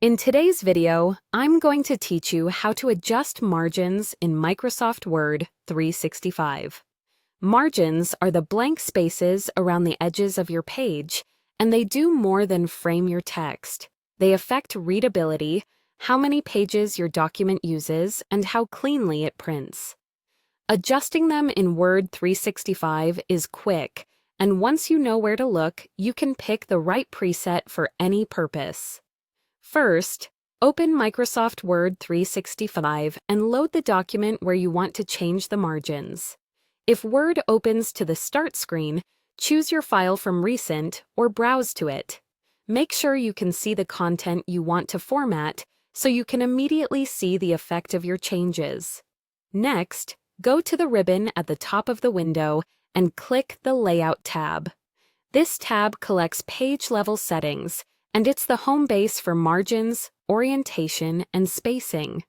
In today's video, I'm going to teach you how to adjust margins in Microsoft Word 365. Margins are the blank spaces around the edges of your page, and they do more than frame your text. They affect readability, how many pages your document uses, and how cleanly it prints. Adjusting them in Word 365 is quick, and once you know where to look, you can pick the right preset for any purpose. First, open Microsoft Word 365 and load the document where you want to change the margins. If Word opens to the Start screen, choose your file from Recent or browse to it. Make sure you can see the content you want to format so you can immediately see the effect of your changes. Next, go to the ribbon at the top of the window and click the Layout tab. This tab collects page-level settings, and it's the home base for margins, orientation, and spacing.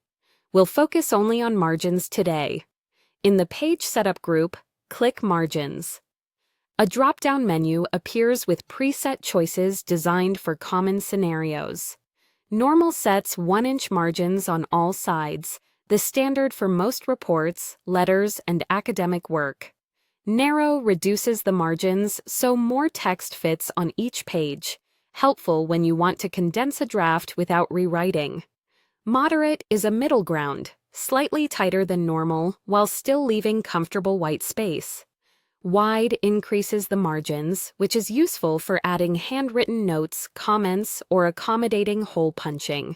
We'll focus only on margins today. In the Page Setup group, click Margins. A drop-down menu appears with preset choices designed for common scenarios. Normal sets 1-inch margins on all sides, the standard for most reports, letters, and academic work. Narrow reduces the margins so more text fits on each page, helpful when you want to condense a draft without rewriting. Moderate is a middle ground, slightly tighter than normal while still leaving comfortable white space. Wide increases the margins, which is useful for adding handwritten notes, comments, or accommodating hole punching.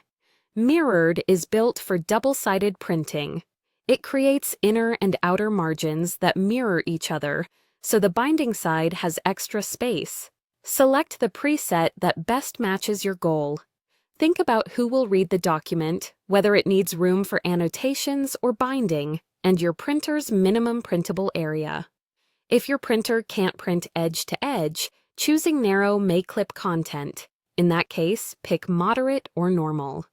Mirrored is built for double-sided printing. It creates inner and outer margins that mirror each other, so the binding side has extra space. Select the preset that best matches your goal. Think about who will read the document, whether it needs room for annotations or binding, and your printer's minimum printable area. If your printer can't print edge to edge, choosing narrow may clip content. In that case, pick moderate or normal.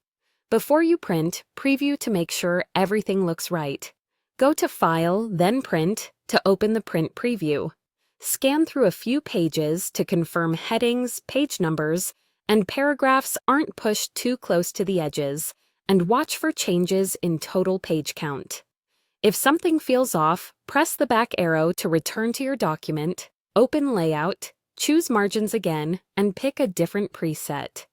Before you print, preview to make sure everything looks right. Go to File, then Print to open the print preview. Scan through a few pages to confirm headings, page numbers, and paragraphs aren't pushed too close to the edges, and watch for changes in total page count. If something feels off, press the back arrow to return to your document, open Layout, choose Margins again, and pick a different preset.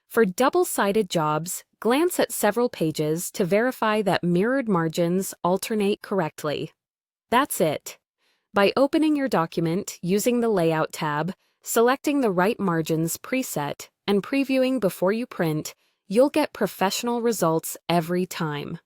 For double-sided jobs, glance at several pages to verify that mirrored margins alternate correctly. That's it. By opening your document using the Layout tab, selecting the right margins preset, and previewing before you print, you'll get professional results every time.